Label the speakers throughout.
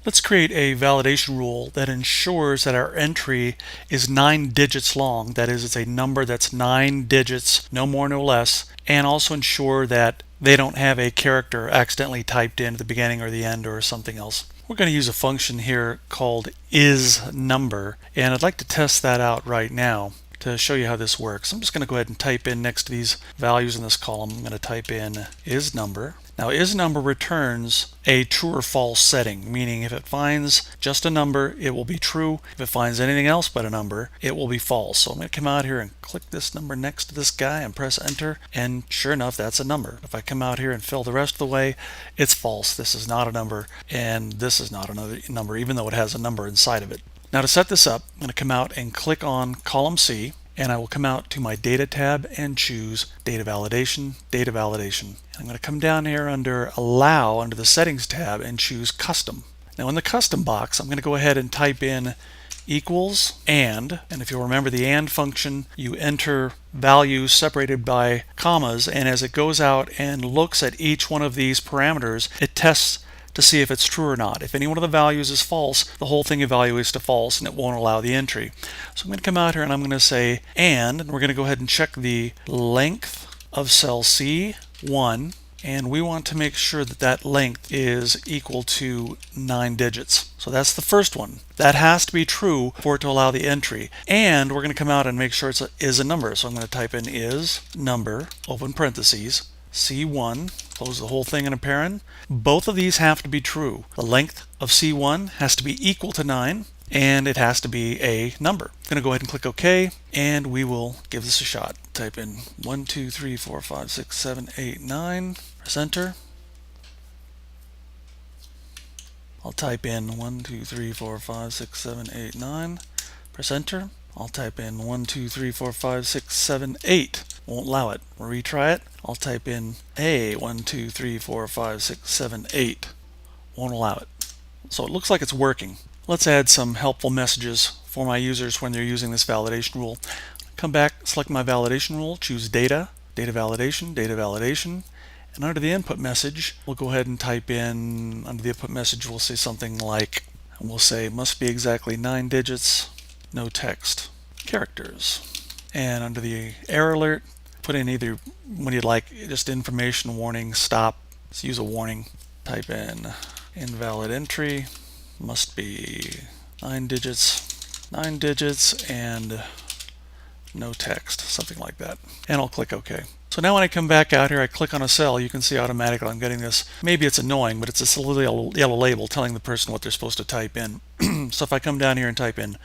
Speaker 1: Let's create a validation rule that ensures that our entry is 9 digits long. That is, it's a number that's 9 digits, no more, no less, and also ensure that they don't have a character accidentally typed in at the beginning or the end or something else. We're going to use a function here called isNumber, and I'd like to test that out right now to show you how this works. I'm just going to go ahead and type in next to these values in this column. I'm going to type in isNumber. Now isNumber returns a true or false setting, meaning if it finds just a number, it will be true. If it finds anything else but a number, it will be false. So I'm going to come out here and click this number next to this guy and press enter, and sure enough, that's a number. If I come out here and fill the rest of the way, it's false. This is not a number, and this is not another number, even though it has a number inside of it. Now to set this up, I'm going to come out and click on column C, and I will come out to my data tab and choose data validation, data validation. I'm going to come down here under allow under the settings tab and choose custom. Now in the custom box, I'm going to go ahead and type in equals and if you'll remember the and function, you enter values separated by commas, and as it goes out and looks at each one of these parameters, it tests to see if it's true or not. If any one of the values is false, the whole thing evaluates to false and it won't allow the entry. So I'm going to come out here and I'm going to say and we're going to go ahead and check the length of cell C1, and we want to make sure that that length is equal to 9 digits. So that's the first one. That has to be true for it to allow the entry. And we're going to come out and make sure it is a number. So I'm going to type in is number, open parentheses, C1, close the whole thing in a paren. Both of these have to be true. The length of C1 has to be equal to 9, and it has to be a number. I'm going to go ahead and click OK, and we will give this a shot. Type in 1, 2, 3, 4, 5, 6, 7, 8, 9. Press enter. I'll type in 1, 2, 3, 4, 5, 6, 7, 8, 9. Press enter. I'll type in 1, 2, 3, 4, 5, 6, 7, 8. Won't allow it. We'll retry it. I'll type in A, 1, 2, 3, 4, 5, 6, 7, 8. Won't allow it. So it looks like it's working. Let's add some helpful messages for my users when they're using this validation rule. Come back, select my validation rule, choose data, data validation, data validation, and under the input message, we'll go ahead and type in, under the input message, we'll say something like, we'll say must be exactly 9 digits, no text, characters. And under the error alert, put in either what you'd like, just information, warning, stop. Let's use a warning. Type in invalid entry, must be 9 digits, and no text, something like that. And I'll click OK. So now when I come back out here, I click on a cell, you can see automatically I'm getting this. Maybe it's annoying, but it's this little yellow label telling the person what they're supposed to type in. So if I come down here and type in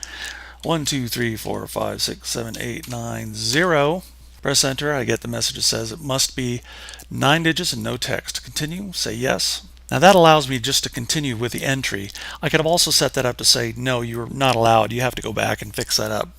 Speaker 1: 1, 2, 3, 4, 5, 6, 7, 8, 9, 0, press enter, I get the message that says it must be 9 digits and no text. Continue, say yes. Now that allows me just to continue with the entry. I could have also set that up to say, no, you're not allowed. You have to go back and fix that up.